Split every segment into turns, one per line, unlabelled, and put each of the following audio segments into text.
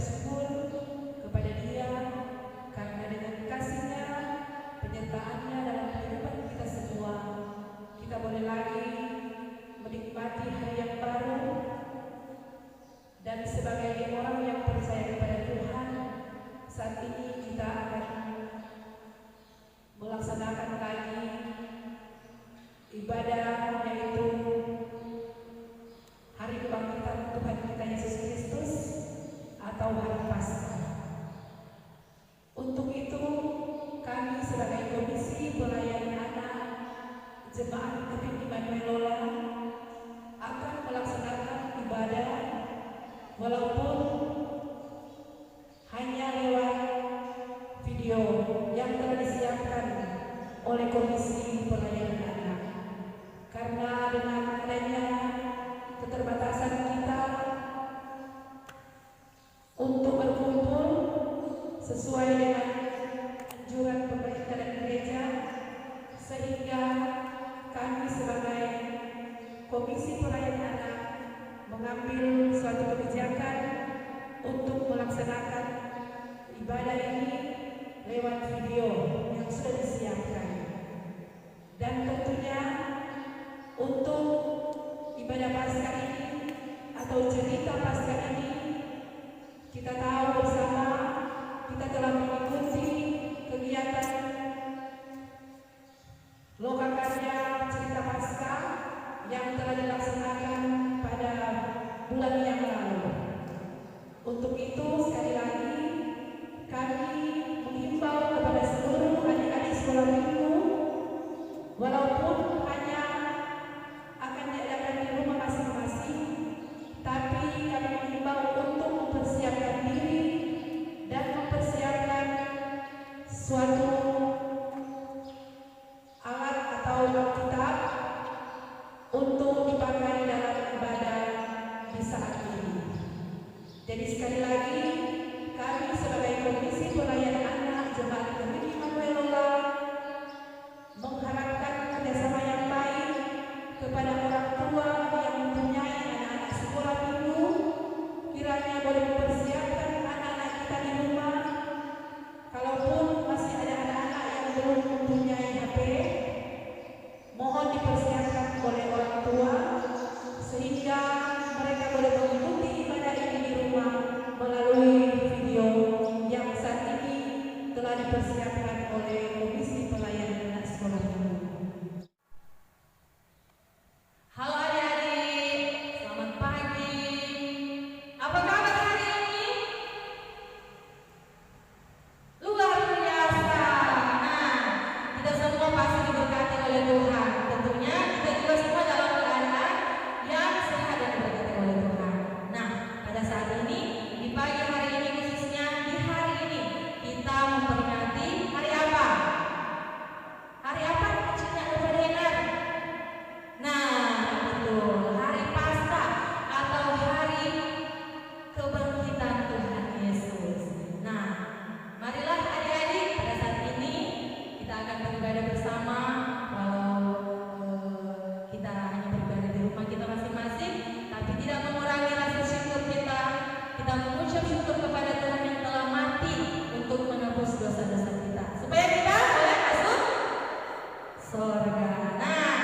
bersyukur kepada Dia karena dengan kasih-Nya, penyertaan-Nya dalam kehidupan kita semua, kita boleh lagi menikmati hari yang baru. Dan sebagai orang yang percaya kepada Tuhan, saat ini kita akan melaksanakan lagi ibadah, yaitu Hari Kebangkitan Tuhan kita Yesus Kristus atau Hari Paskah. Untuk itu, kami sebagai Komisi Pelayanan Anak Jemaat Gembala Immanuel Lola akan melaksanakan ibadah walaupun hanya lewat video yang telah disiapkan oleh Komisi Pelayanan Anak. Karena dengan adanya keterbatasan kita untuk berkumpul sesuai dengan anjuran pemerintah dan gereja, sehingga kami sebagai Komisi Pelayanan Anak mengambil suatu kebijakan untuk melaksanakan ibadah ini lewat video yang sudah disiapkan. Dan tentunya untuk ibadah Paskah ini atau cerita Paskah ini, kita tahu bersama, kita telah mengikuti kegiatan Lokakarya Cerita Paskah yang telah dilaksanakan pada bulan yang lalu. Untuk itu, sekali lagi kami menghimbau kepada seluruh adik-adik sekolah minggu, walaupun hanya akan diadakan di rumah masing-masing, tapi kami menghimbau untuk mempersiapkan diri dan mempersiapkan suatu alat atau kitab untuk dipakai dalam ibadah di saat ini. Jadi sekali lagi, kami sebagai Komisi Pelayanan Anak Jemaat Gembala Immanuel Lola mengharapkan kerjasama yang baik kepada orang tua yang mempunyai anak-anak sekolah minggu, kiranya boleh mempersiapkan anak-anak kita di rumah. Kalaupun masih ada anak-anak yang belum mempunyai HP, mohon dipersiapkan oleh orang tua sehingga mereka boleh mengikuti ibadah ini di rumah melalui video yang saat ini telah dipersiapkan oleh Komisi Pelayanan Anak Sekolah Minggu.
Halo adik-adik, selamat pagi. Apa kabar hari ini? Luar biasa. Nah, kita semua pasti diberkati oleh Tuhan. Tentunya kita juga semua dalam keadaan yang sehat dan diberkati oleh Tuhan. Nah, pada saat ini, di pagi hari ini, khususnya di hari ini, kita memperingati hari apa? Hari apa? Kecilnya Alfadinar. Nah, betul, hari Paskah atau hari kebangkitan Tuhan Yesus. Nah, marilah adik-adik, pada saat ini kita akan beribadah bersama. Walau kita hanya beribadah di rumah kita masing-masing, tapi tidak mengurangi rasa syukur kita. Kita mengucap syukur kepada Tuhan yang telah mati untuk menebus dosa-dosa kita, supaya kita boleh masuk surga. Nah,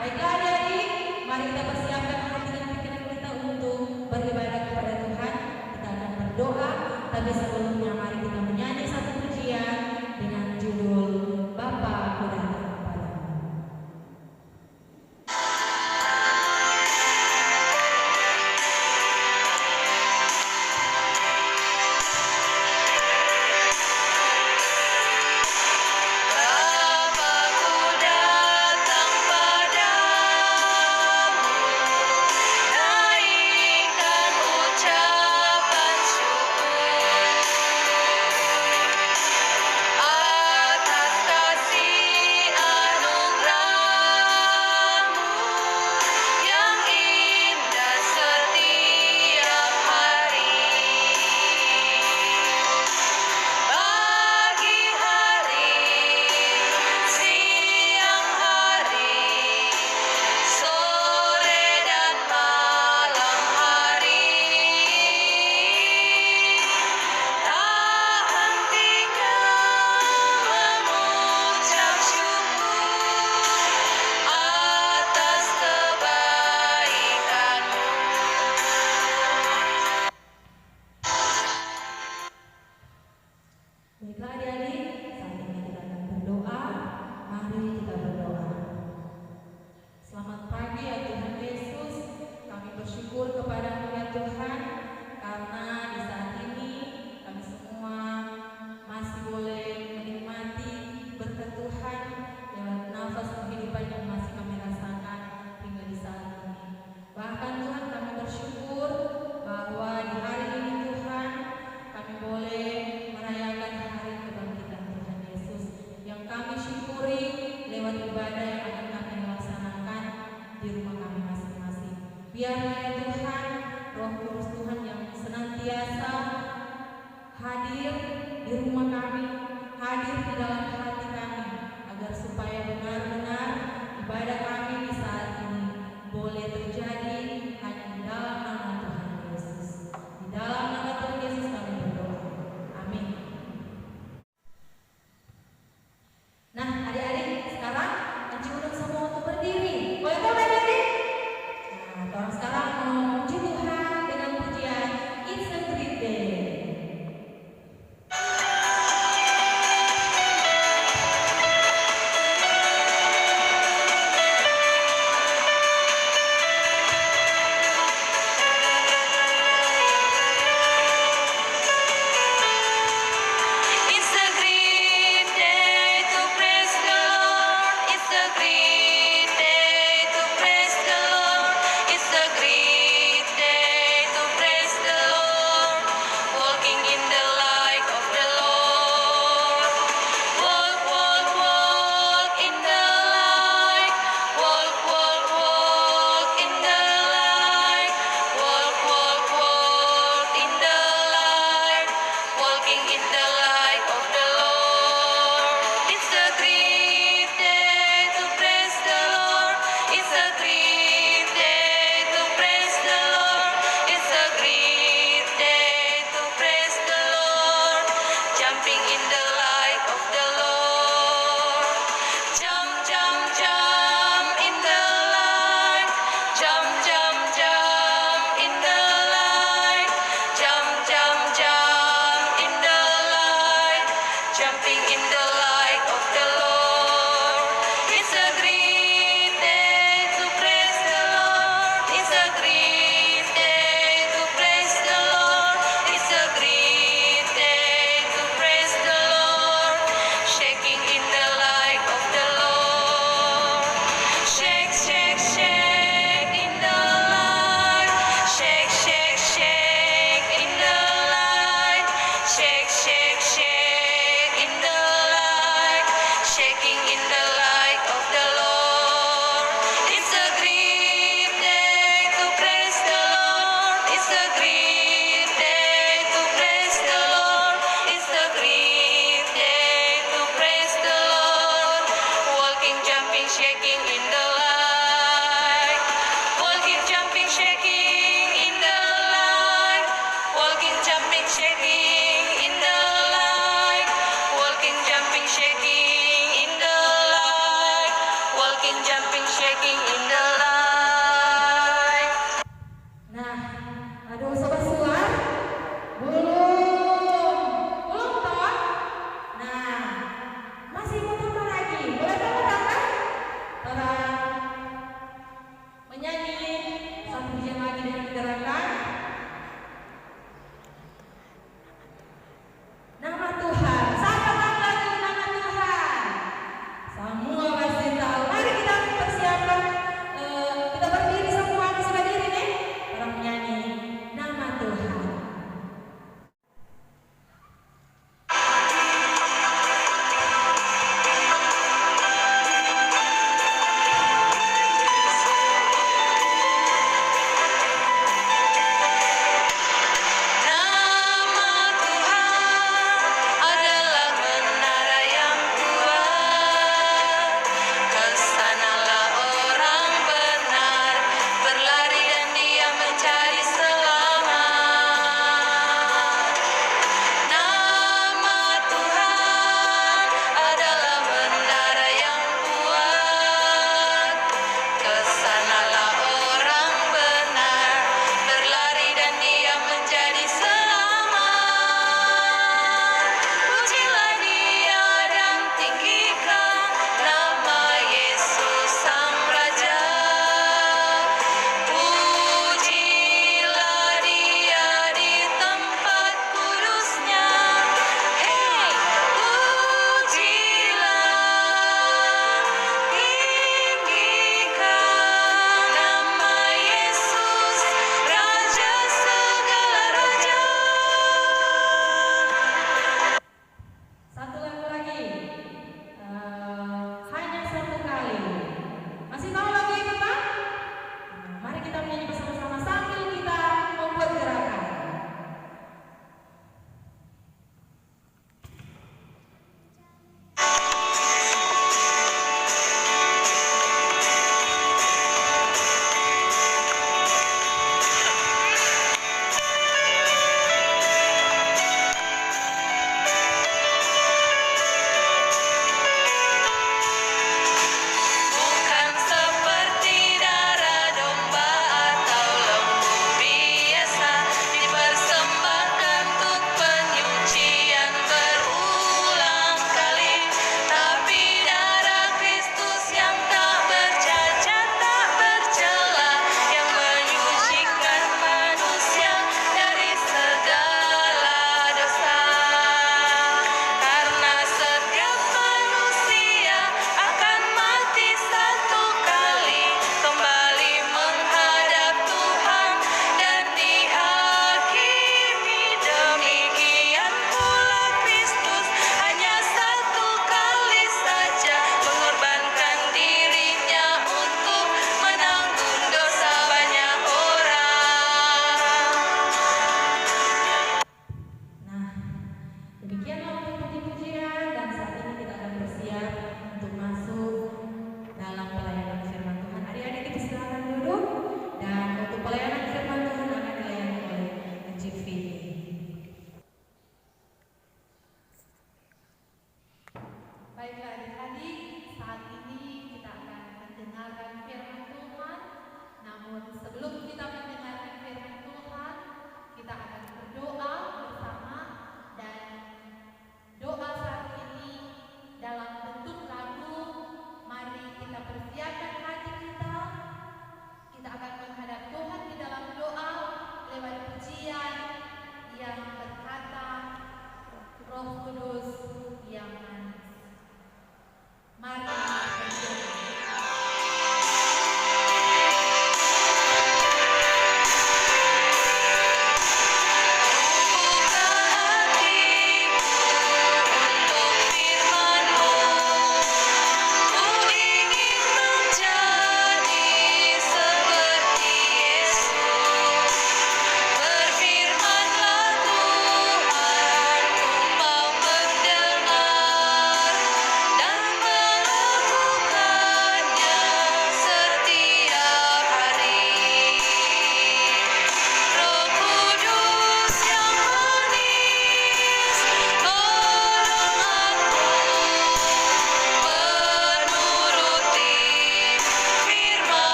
baiklah adik-adik, mari kita persiapkan hati dan pikiran kita untuk beribadah kepada Tuhan. Kita akan berdoa, tapi sebelumnya mari kita menyanyi satu pujian dengan judul Bapa Aku Datang Kepadamu.
Bapa ku datang padamu, naikkan ucapan syukur.
senantiasa hadir di rumah kami, hadir di dalam hati kami, agar supaya benar-benar ibadah kami di saat ini boleh terjadi hanya di dalam nama Tuhan Yesus. Di dalam nama Tuhan Yesus kami berdoa. Amin. Nah, adik-adik, sekarang Anci undang semua untuk berdiri. Boleh kau berdiri? Nah, orang sekarang mau puji Tuhan dengan pujian It's a Great Day.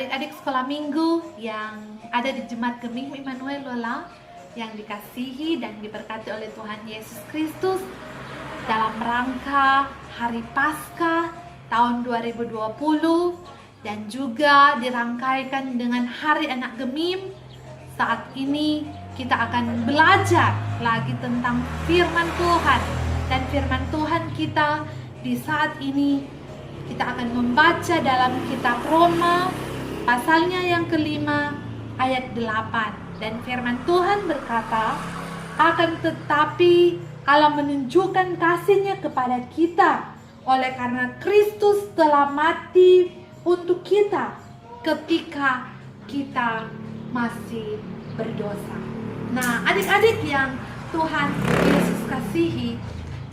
adik-adik sekolah minggu yang ada di Jemaat Gemih Immanuel Lola yang dikasihi dan diberkati oleh Tuhan Yesus Kristus, dalam rangka Hari Paskah tahun 2020 dan juga dirangkaikan dengan Hari Anak Gemim. Saat ini kita akan belajar lagi tentang firman Tuhan, dan firman Tuhan kita di saat ini kita akan membaca dalam kitab Roma pasalnya yang kelima ayat 8. Dan firman Tuhan berkata, akan tetapi Allah menunjukkan kasih-Nya kepada kita oleh karena Kristus telah mati untuk kita ketika kita masih berdosa. Nah, adik-adik yang Tuhan Yesus kasihi,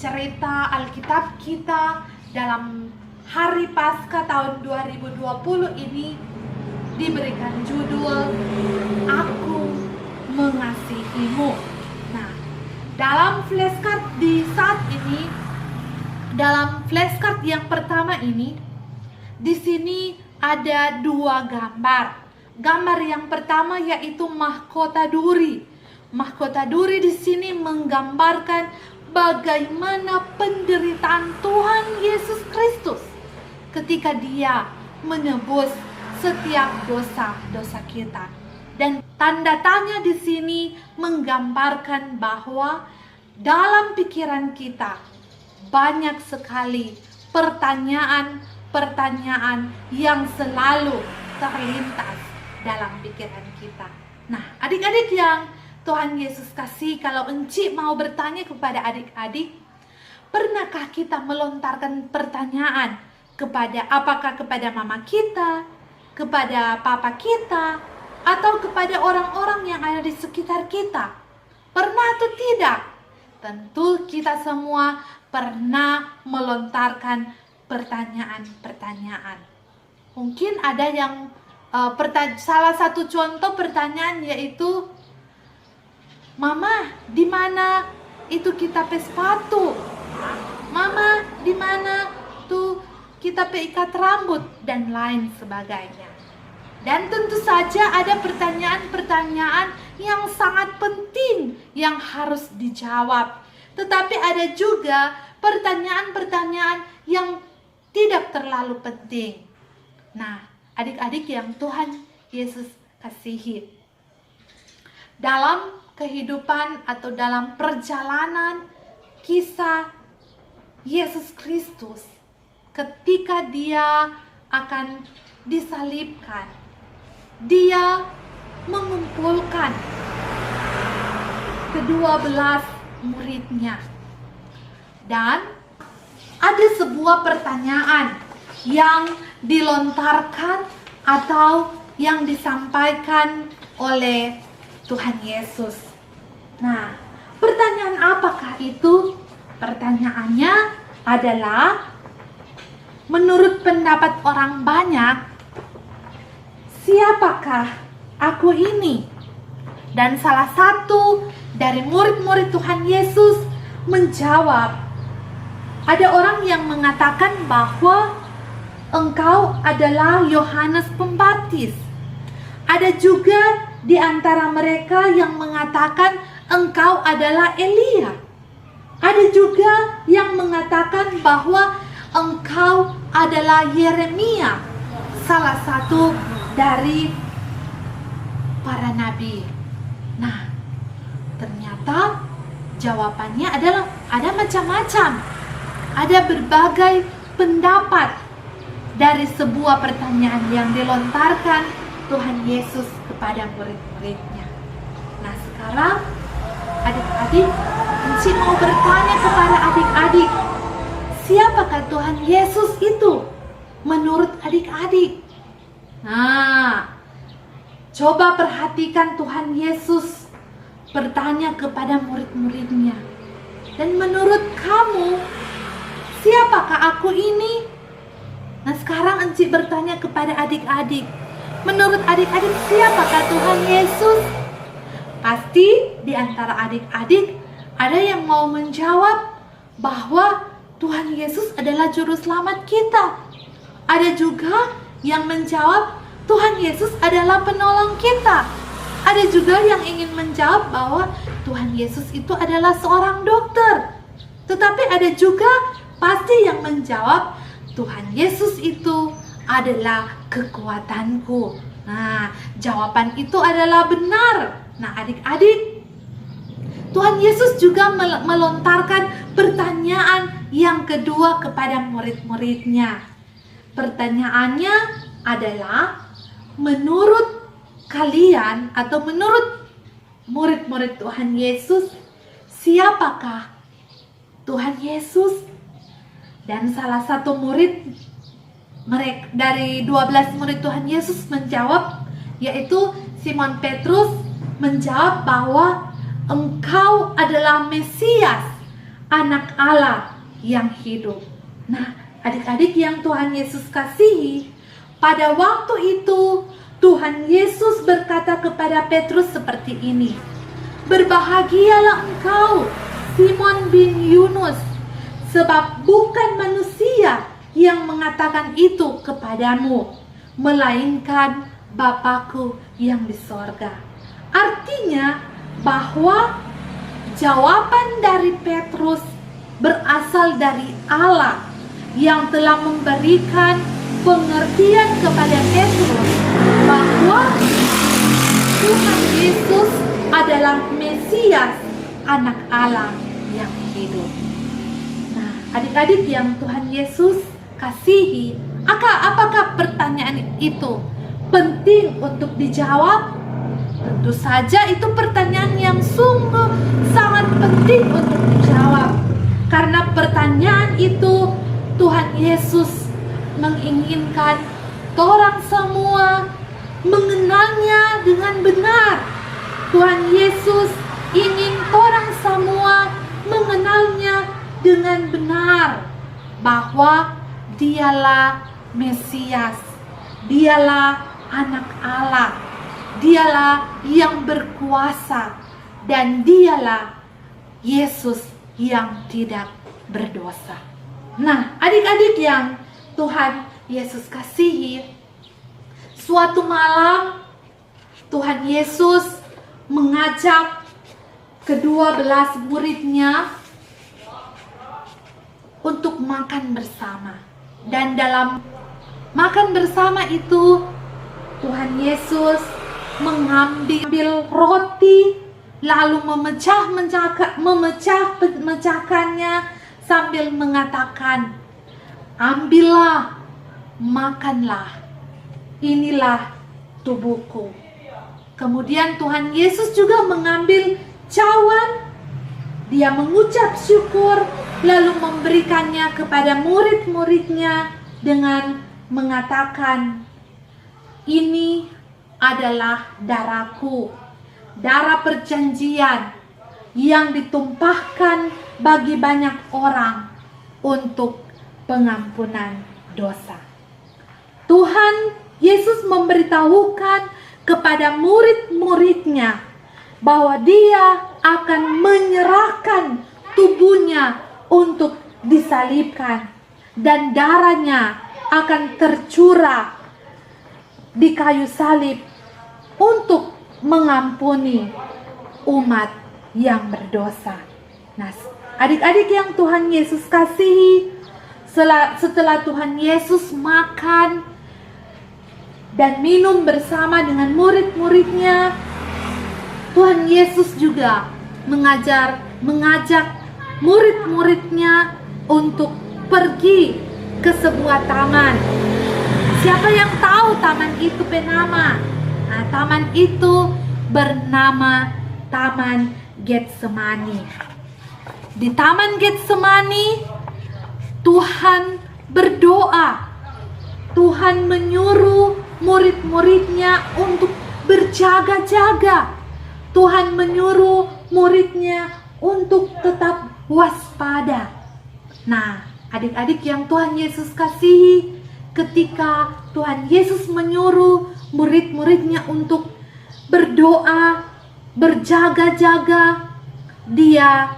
cerita Alkitab kita dalam Hari Paskah tahun 2020 ini diberikan judul Aku Mengasihimu. Nah, dalam flashcard di saat ini, dalam flashcard yang pertama ini, di sini ada dua gambar. Gambar yang pertama yaitu mahkota duri. Mahkota duri di sini menggambarkan bagaimana penderitaan Tuhan Yesus Kristus ketika Dia menebus setiap dosa-dosa kita. Dan tanda tanya di sini menggambarkan bahwa dalam pikiran kita banyak sekali pertanyaan-pertanyaan yang selalu terlintas dalam pikiran kita. Nah, adik-adik yang Tuhan Yesus kasih, kalau Enci mau bertanya kepada adik-adik, pernahkah kita melontarkan pertanyaan apakah kepada mama kita, kepada papa kita, atau kepada orang-orang yang ada di sekitar kita? Pernah atau tidak? Tentu kita semua pernah melontarkan pertanyaan-pertanyaan. Mungkin ada yang salah satu contoh pertanyaan yaitu, Mama, di mana itu kita pe sepatu? Mama, di mana tuh kita pe ikat rambut, dan lain sebagainya. Dan tentu saja ada pertanyaan-pertanyaan yang sangat penting yang harus dijawab. Tetapi ada juga pertanyaan-pertanyaan yang tidak terlalu penting. Nah, adik-adik yang Tuhan Yesus kasihi, dalam kehidupan atau dalam perjalanan kisah Yesus Kristus, ketika Dia akan disalibkan, Dia mengumpulkan ke-12 muridnya. Dan ada sebuah pertanyaan yang dilontarkan atau yang disampaikan oleh Tuhan Yesus. Nah, pertanyaan apakah itu? Pertanyaannya adalah, menurut pendapat orang banyak, siapakah aku ini? Dan salah satu dari murid-murid Tuhan Yesus menjawab, ada orang yang mengatakan bahwa engkau adalah Yohanes Pembaptis. Ada juga di antara mereka yang mengatakan engkau adalah Elia. Ada juga yang mengatakan bahwa engkau adalah Yeremia, salah satu dari para nabi. Nah, ternyata jawabannya adalah ada macam-macam. Ada berbagai pendapat dari sebuah pertanyaan yang dilontarkan Tuhan Yesus kepada murid-muridnya. Nah, sekarang adik-adik, Enci mau bertanya kepada adik-adik, siapakah Tuhan Yesus itu menurut adik-adik? Nah, coba perhatikan Tuhan Yesus bertanya kepada murid-muridnya. Dan menurut kamu, siapakah aku ini? Nah, sekarang Enci bertanya kepada adik-adik, menurut adik-adik siapakah Tuhan Yesus? Pasti di antara adik-adik ada yang mau menjawab bahwa Tuhan Yesus adalah juru selamat kita. Ada juga yang menjawab Tuhan Yesus adalah penolong kita. Ada juga yang ingin menjawab bahwa Tuhan Yesus itu adalah seorang dokter. Tetapi ada juga pasti yang menjawab Tuhan Yesus itu adalah kekuatanku. Nah, jawaban itu adalah benar. Nah, adik-adik, Tuhan Yesus juga melontarkan pertanyaan yang kedua kepada murid-muridnya. Pertanyaannya adalah, menurut kalian atau menurut murid-murid Tuhan Yesus, siapakah Tuhan Yesus? Dan salah satu murid dari 12 murid Tuhan Yesus menjawab, yaitu Simon Petrus menjawab bahwa Engkau adalah Mesias, Anak Allah yang hidup. Nah, adik-adik yang Tuhan Yesus kasihi, pada waktu itu Tuhan Yesus berkata kepada Petrus seperti ini, "Berbahagialah engkau, Simon bin Yunus, sebab bukan manusia yang mengatakan itu kepadamu, melainkan Bapa-Ku yang di sorga." Artinya bahwa jawaban dari Petrus berasal dari Allah yang telah memberikan pengertian kepada Petrus bahwa Tuhan Yesus adalah Mesias, Anak Allah yang hidup. Nah, adik-adik yang Tuhan Yesus kasihi, apakah pertanyaan itu penting untuk dijawab? Tentu saja itu pertanyaan yang sungguh sangat penting untuk dijawab. Karena pertanyaan itu Tuhan Yesus menginginkan orang semua mengenalnya dengan benar. Tuhan Yesus ingin orang semua mengenalnya dengan benar, bahwa Dialah Mesias, Dialah Anak Allah, Dialah yang berkuasa, dan Dialah Yesus yang tidak berdosa. Nah, adik-adik yang Tuhan Yesus kasihi, suatu malam Tuhan Yesus mengajak ke-12 muridnya untuk makan bersama. Dan dalam makan bersama itu Tuhan Yesus mengambil roti, lalu memecahkannya sambil mengatakan, "Ambillah, makanlah, inilah tubuhku." Kemudian Tuhan Yesus juga mengambil cawan, Dia mengucap syukur, lalu memberikannya kepada murid-muridnya dengan mengatakan, "Ini adalah darahku, darah perjanjian yang ditumpahkan bagi banyak orang untuk pengampunan dosa." Tuhan Yesus memberitahukan kepada murid-muridnya bahwa Dia akan menyerahkan tubuhnya untuk disalibkan, dan darahnya akan tercurah di kayu salib untuk mengampuni umat yang berdosa. Nah, adik-adik yang Tuhan Yesus kasihi, setelah Tuhan Yesus makan dan minum bersama dengan murid-muridnya, Tuhan Yesus juga mengajak murid-muridnya untuk pergi ke sebuah taman. Siapa yang tahu taman itu bernama? Nah, taman itu bernama Taman Getsemani. Di Taman Getsemani, Tuhan berdoa. Tuhan menyuruh murid-muridnya untuk berjaga-jaga. Tuhan menyuruh muridnya untuk tetap waspada. Nah, adik-adik yang Tuhan Yesus kasihi, ketika Tuhan Yesus menyuruh murid-muridnya untuk berdoa, berjaga-jaga, Dia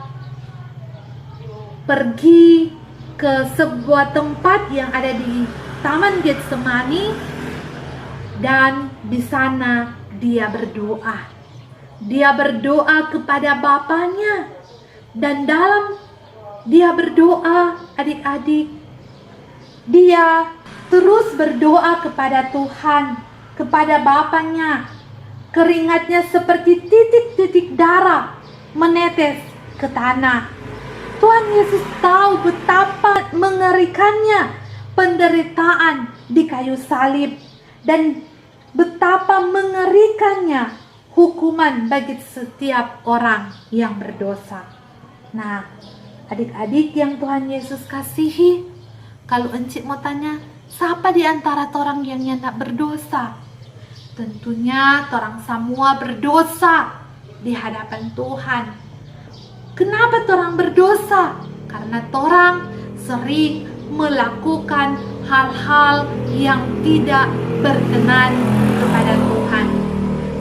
pergi ke sebuah tempat yang ada di Taman Getsemani, Dan di sana dia berdoa. Dia berdoa kepada Bapaknya. Dan dalam dia berdoa, adik-adik, dia terus berdoa kepada Tuhan, kepada Bapaknya. Keringatnya seperti titik-titik darah menetes ke tanah. Tuhan Yesus tahu betapa mengerikannya penderitaan di kayu salib dan betapa mengerikannya hukuman bagi setiap orang yang berdosa. Nah, adik-adik yang Tuhan Yesus kasihi, kalau encik mau tanya, siapa di antara orang yang tidak berdosa? Tentunya orang semua berdosa di hadapan Tuhan. Kenapa orang berdosa? Karena orang sering melakukan hal-hal yang tidak berkenan kepada Tuhan.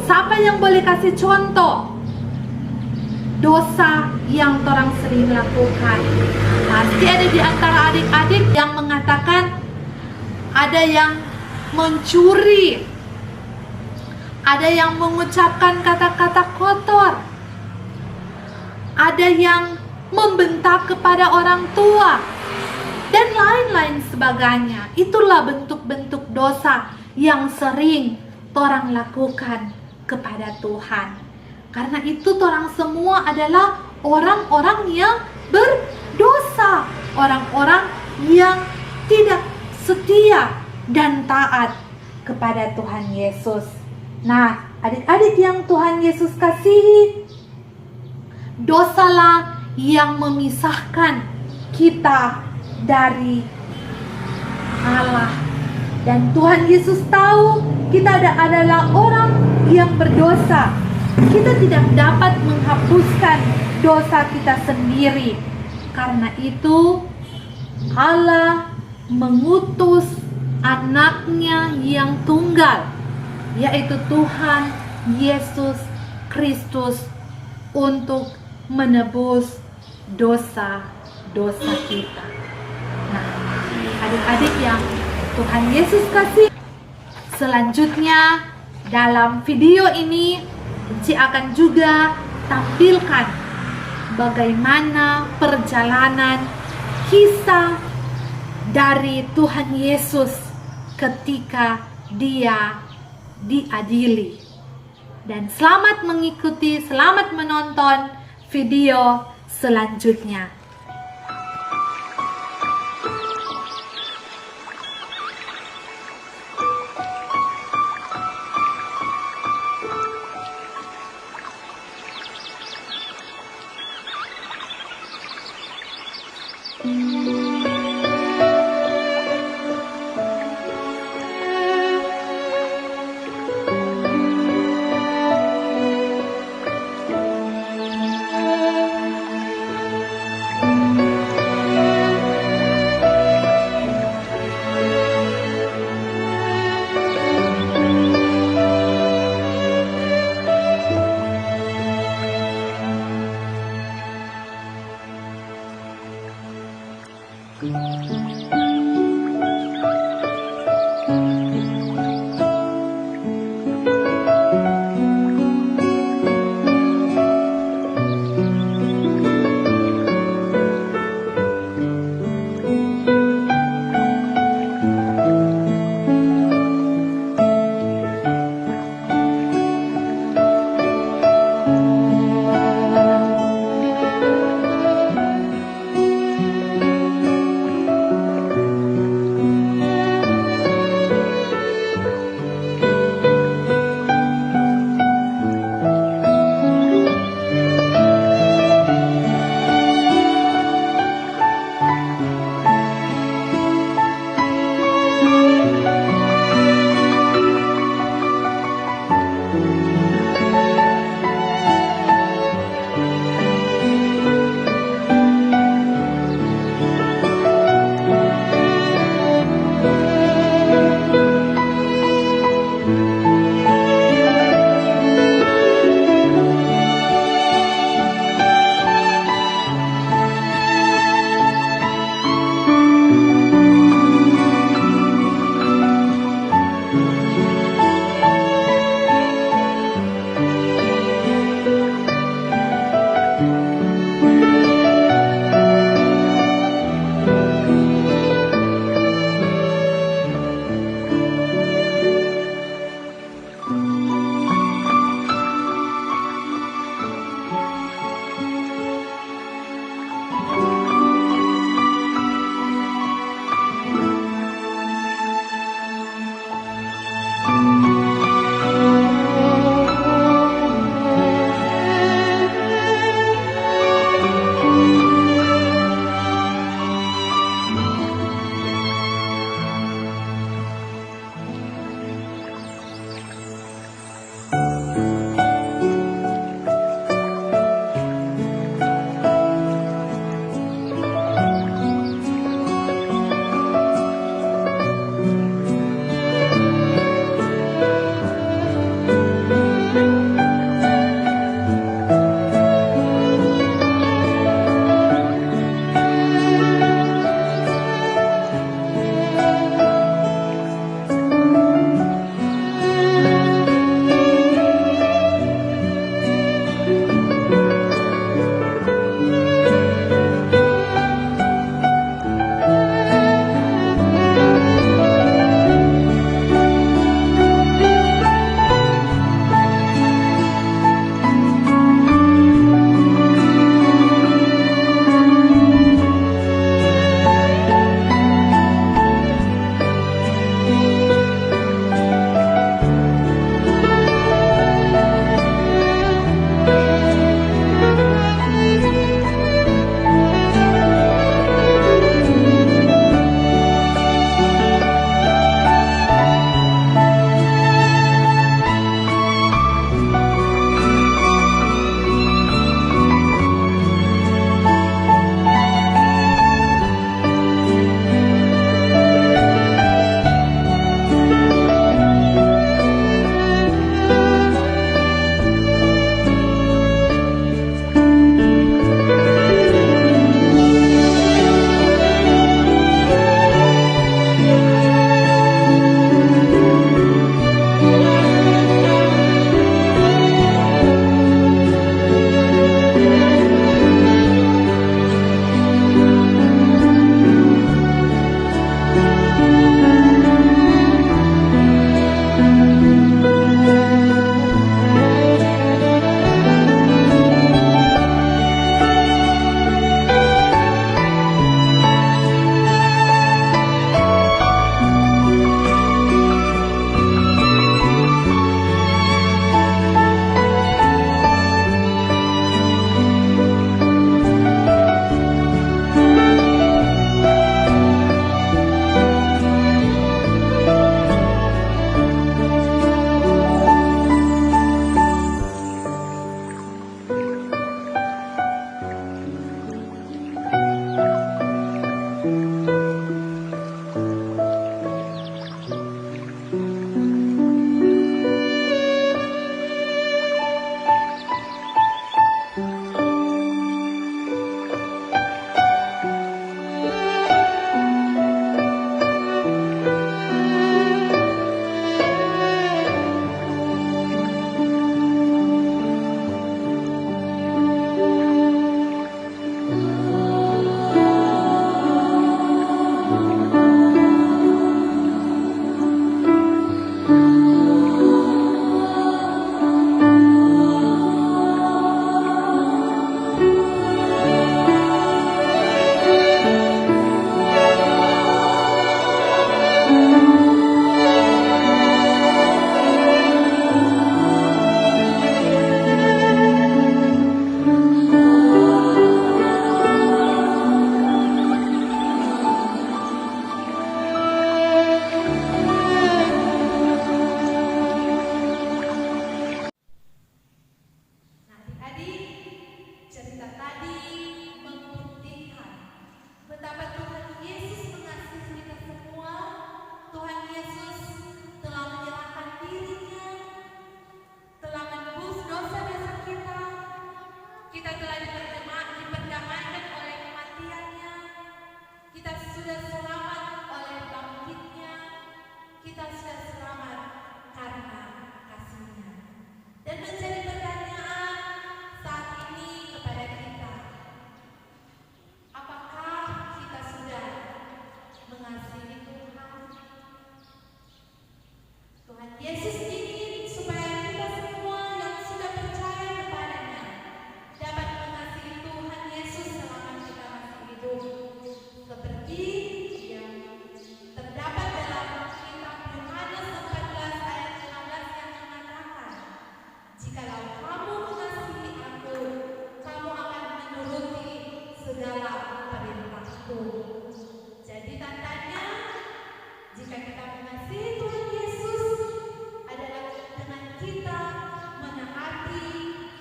Siapa yang boleh kasih contoh dosa yang orang sering lakukan? Pasti ada di antara adik-adik yang mengatakan ada yang mencuri, ada yang mengucapkan kata-kata kotor, ada yang membentak kepada orang tua, dan lain-lain sebagainya. Itulah bentuk-bentuk dosa yang sering orang lakukan kepada Tuhan. Karena itu orang semua adalah orang-orang yang berdosa, orang-orang yang tidak setia dan taat kepada Tuhan Yesus. Nah, adik-adik yang Tuhan Yesus kasihi, dosalah yang memisahkan kita dari Allah. Dan Tuhan Yesus tahu kita adalah orang yang berdosa. Kita tidak dapat menghapuskan dosa kita sendiri. Karena itu Allah mengutus anaknya yang tunggal, yaitu Tuhan Yesus Kristus, untuk menebus dosa-dosa kita. Nah, adik-adik yang Tuhan Yesus kasih, selanjutnya dalam video ini Ci akan juga tampilkan bagaimana perjalanan kisah dari Tuhan Yesus ketika dia diadili. Dan selamat mengikuti, selamat menonton video selanjutnya. kita menaati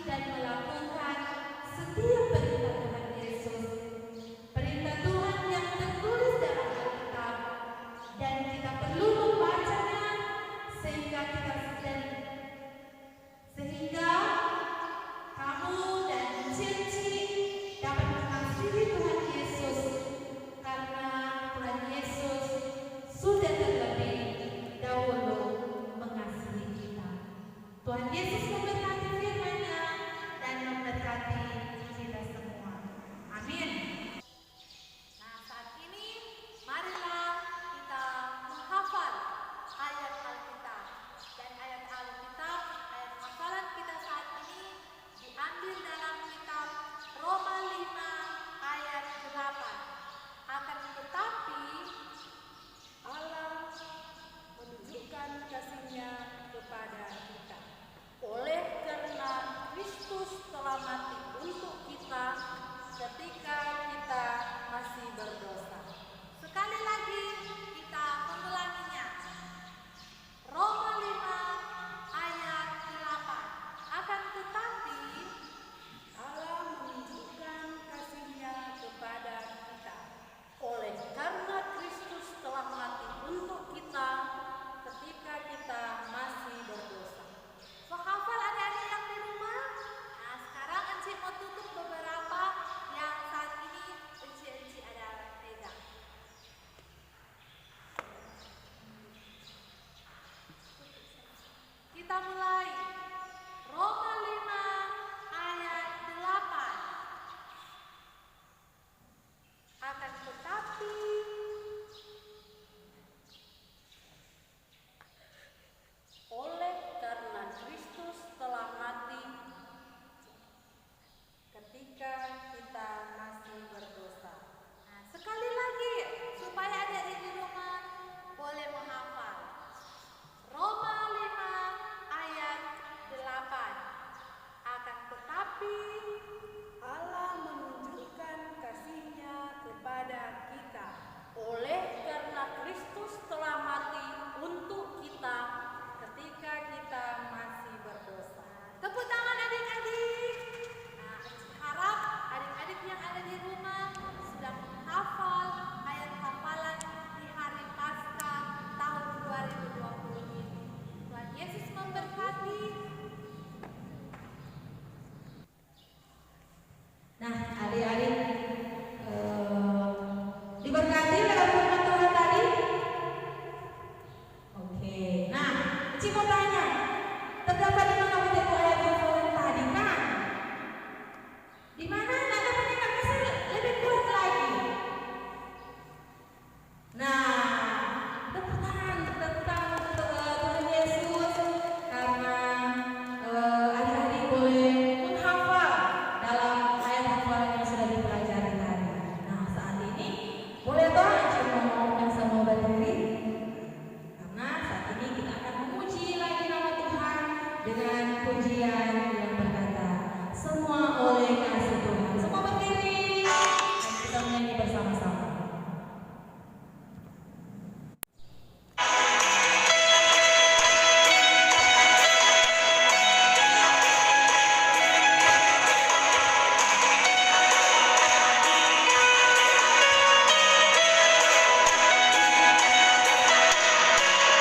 dan melakukan setiap perintah Tuhan Yesus. Perintah Tuhan yang tertulis dalam Alkitab, dan kita perlu membacanya sehingga kamu dan Cici dapat mengasihi Tuhan Yesus, karena Tuhan Yesus sudah terlebih dahulu mengasihi kita. Tuhan Yesus memberkati firman-Nya dan memberkati kita semua. Amin. Nah, saat ini marilah kita menghafal ayat Alkitab. Dan ayat Alkitab, ayat hafalan kita saat ini diambil dalam kitab Roma 5 ayat 8. Akan tetapi Allah menunjukkan kasih-Nya kepada kita, oleh karena Kristus telah mati untuk kita ketika kita masih berdosa. Sekali lagi kita mengulanginya. Roma 5 ayat 8. Akan tetapi Allah menunjukkan kasih-Nya kepada kita, oleh karena Kristus telah mati untuk kita ketika kita masih berdosa. So, hafal adik-adik yang di rumah? Nah, sekarang Encik mau tutup beberapa yang saat ini Encik ada pegang. Kita mulai. Roma 5 ayat 8. Akan tetapi oleh karena Kristus telah mati ketika kita masih berdosa. Nah, sekali lagi supaya adik-adik di rumah boleh menghafal. Roma 5 ayat 8. Akan tetapi Allah menunjukkan kasih-Nya kepada kita, oleh karena Kristus telah mati untuk kita ketika kita masih berdosa. Tepuk tangan adik-adik. Nah, harap adik-adik yang ada di rumah sudah menghafal ayat hafalan di hari Paskah tahun 2020 ini. Tuhan Yesus memberkati.
Nah, adik-adik diberkati dalam firman Tuhan tadi. Oke. Nah, Ci mau tanya, terdapat di mana buku ayat hafalan tadi kan? Di mana? Nah, dapat yang kasih lebih kuat lagi. Nah, tepuk tangan tentang Tuhan Yesus, karena adik-adik boleh menghafal dalam ayat hafalan yang sudah dipelajari tadi. Nah, saat ini boleh toh Encik mau yang sama berdiri, karena saat ini kita akan memuji lagi nama Tuhan dengan pujian yang berkata, semua oleh kasih Tuhan. Semua berdiri dan kita menyanyi bersama-sama.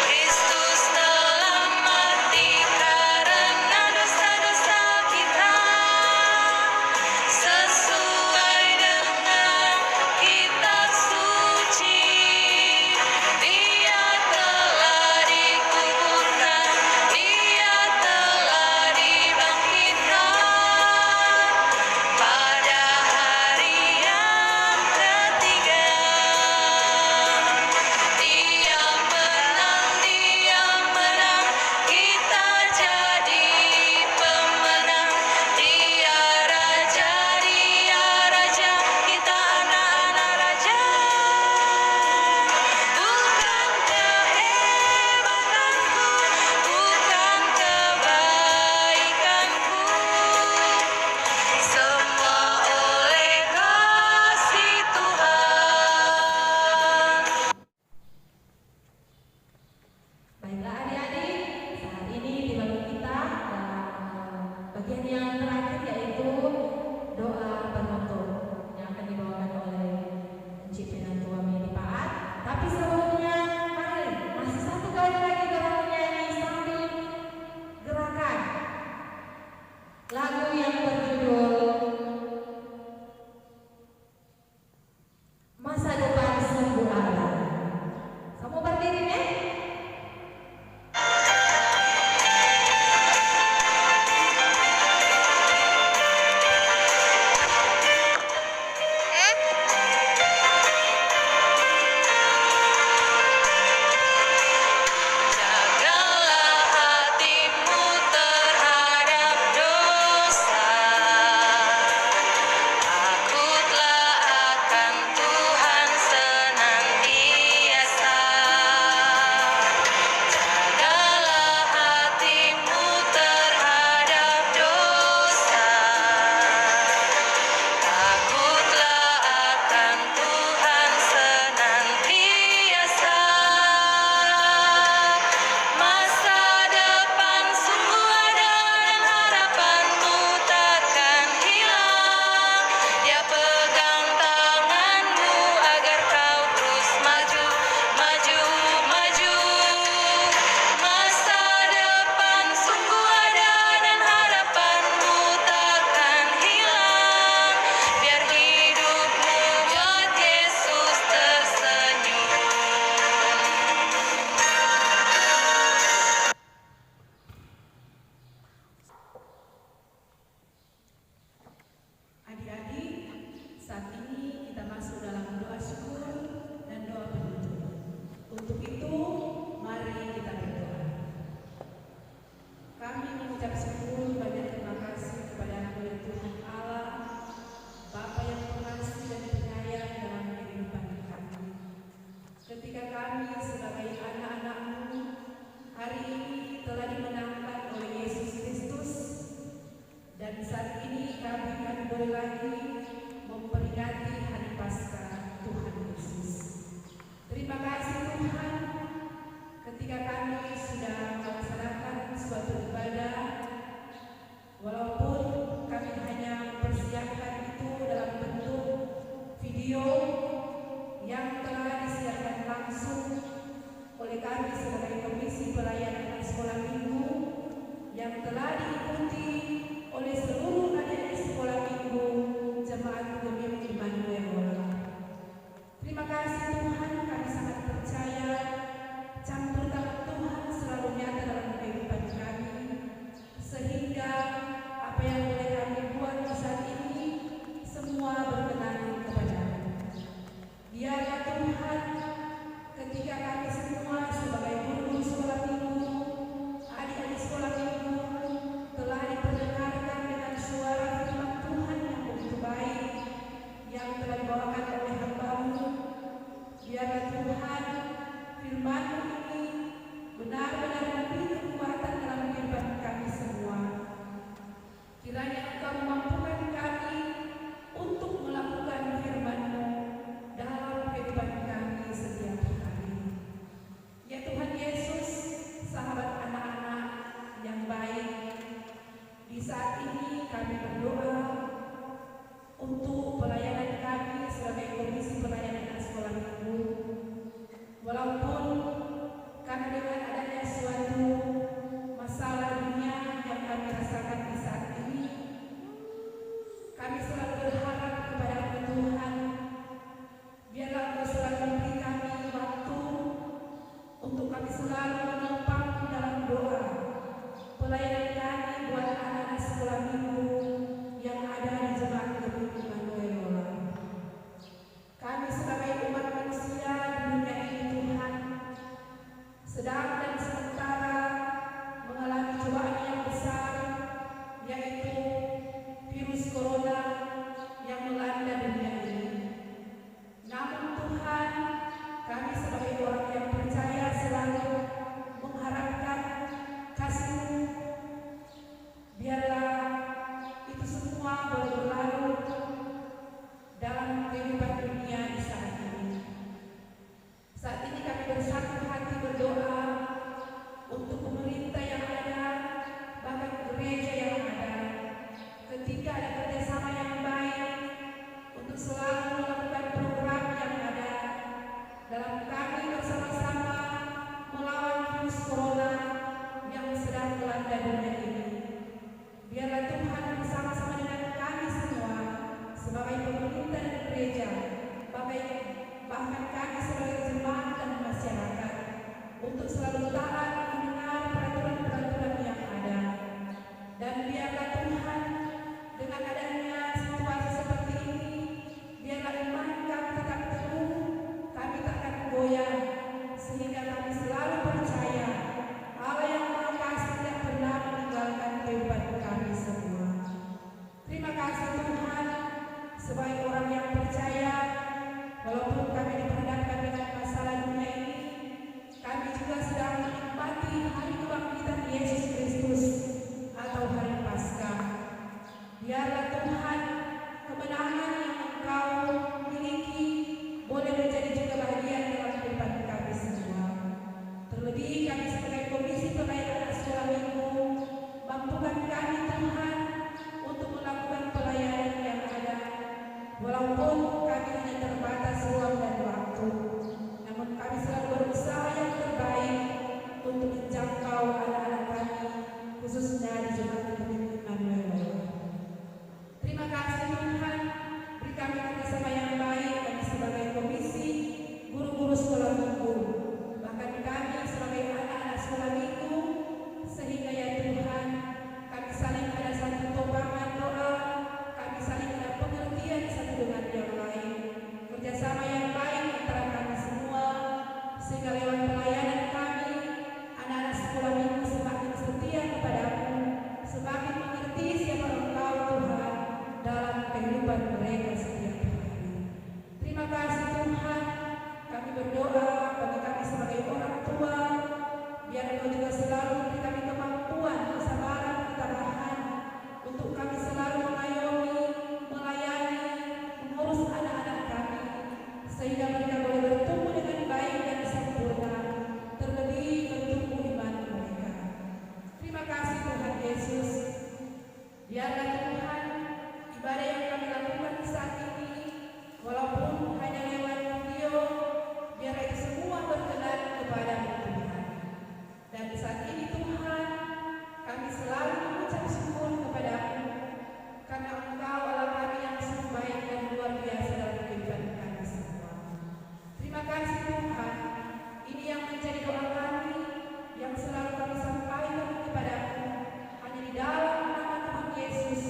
Kristus telah mati karena dosa-dosa
lagu yang berjudul Masa Depan Sungguh Ada. Kamu berdiri nih?
Jagalah hatimu terhadap dosa. Takutlah akan Tuhan senantiasa. Jagalah hatimu terhadap dosa. Takutlah akan Tuhan senantiasa. Masa depan sungguh ada dan harapanmu takkan hilang. Dia pegang tanganmu agar kau terus maju, maju, maju. Masa depan sungguh ada dan harapanmu takkan hilang. Biar hidupmu buat Yesus tersenyum.
Adik-adik, saat ini kita masuk dalam doa syukur dan doa penutup. Untuk itu, mari kita berdoa. Kami mengucap syukur banyak terima kasih kepada Tuhan Allah, Bapa yang pengasih dan penyayang dalam kehidupan kami. Ketika kami sebagai anak-anak-Mu hari ini telah dimenangkan oleh Yesus Kristus, dan saat ini kami akan boleh lagi memperingati hari Paskah Tuhan Yesus. Terima kasih Tuhan, ketika kami sudah melaksanakan suatu ibadah, walaupun kami hanya mempersiapkan itu dalam bentuk video yang telah disiarkan langsung oleh kami sebagai Komisi Pelayanan Sekolah Minggu, yang telah diikuti oleh seluruh adik-adik sekolah minggu Jemaat Gemim Immanuel. Terima kasih Tuhan, kami sangat percaya campur tangan Tuhan selalu nyata dalam kehidupan kami, sehingga apa yang boleh kami buat di saat ini semua berkenan kepada-Mu. Biarlah Tuhan, ketika kami semua sebagai guru sekolah minggu, adik-adik sekolah minggu telah diperdengarkan dengan suara firman Tuhan yang begitu baik, Biarlah Tuhan ibadah yang kami lakukan saat ini, walaupun hanya lewat video, biar itu semua berkenan kepada-Mu Tuhan. Dan saat ini Tuhan, kami selalu mengucap syukur kepada-Mu, karena Engkau Allah kami yang sungguh baik dan luar biasa dalam kehidupan kami semua. Terima kasih Tuhan, ini yang menjadi doa kami, yang selalu kami sampaikan kepada-Mu, hanya di dalam nama Tuhan Yesus,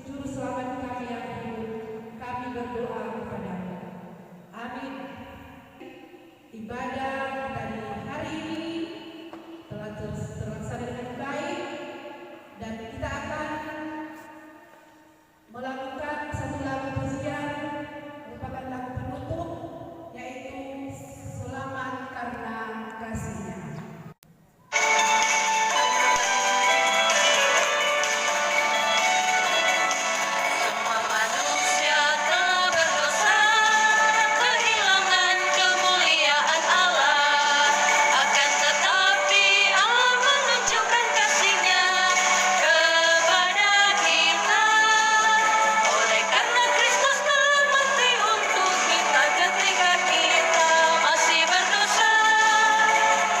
Juru Selamat kami yang hidup, kami berdoa kepada-Mu. Amin. Ibadah kita di hari ini telah terlaksana dengan baik, dan kita akan melakukan satu lagu pujian merupakan lagu penutup, yaitu Selamat Karena Kasih-Nya.
Semua manusia telah berdosa, kehilangan kemuliaan Allah. Akan tetapi Allah menunjukkan kasih-Nya kepada kita. Oleh karena Kristus telah mati untuk kita ketika kita masih berdosa,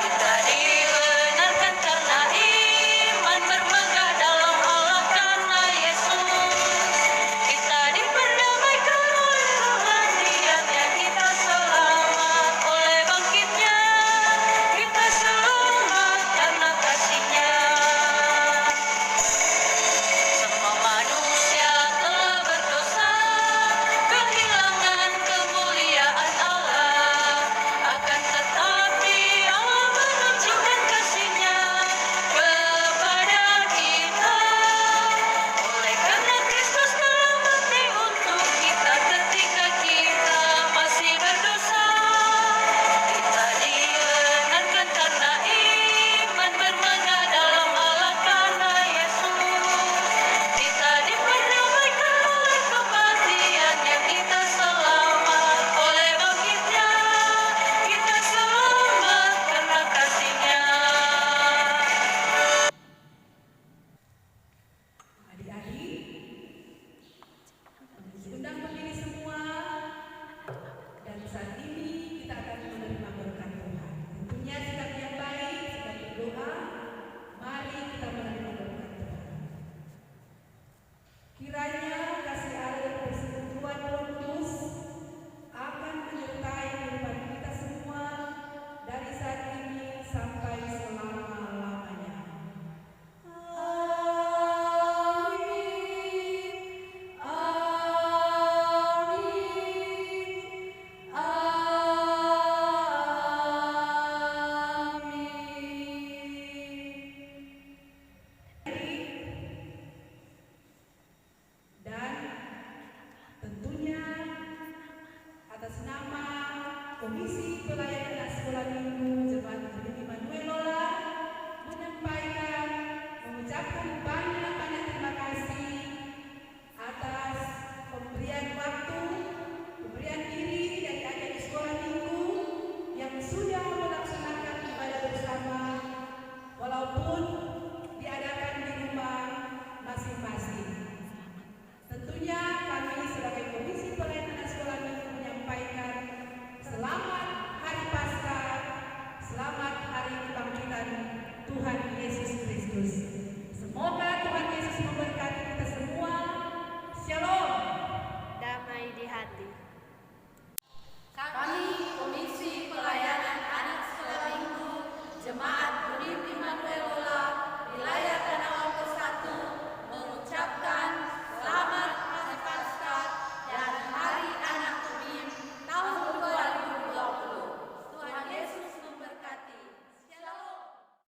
kita dibenarkan karena iman bermegah dalam Allah karena Yesus. Kita diperdamaikan oleh Tuhan, Dianya kita selamat. Oleh bangkitnya kita selamat karena kasih-Nya. Semua manusia telah berdosa, kehilangan kemuliaan Allah. Akan tetapi Allah menunjukkan kasih-Nya kepada kita. Oleh karena Kristus telah mati untuk kita ketika kita masih berdosa, kita dibenarkan karena iman bermegah dalam Allah karena Yesus. Kita diperdamaikan oleh kematian-Nya kita selamat. Oleh bangkitnya kita selamat karena kasih-Nya.
Adik-adik, diundang berdiri semua, dan saat ini kita akan menerima berkat Tuhan. Tentunya sikap yang baik, sikap berdoa, mari kita menerima berkat Tuhan. Kiranya kasih Allah dan persekutuan Roh Kudus akan menyertai kehidupan kita semua dari saat ini sampai selama-lamanya. Amin. Amin. Amin. Dan tentunya atas nama Komisi Pelayanan Anak Sekolah Minggu Jemaat Gereja Immanuel Lola menyampaikan, mengucapkan banyak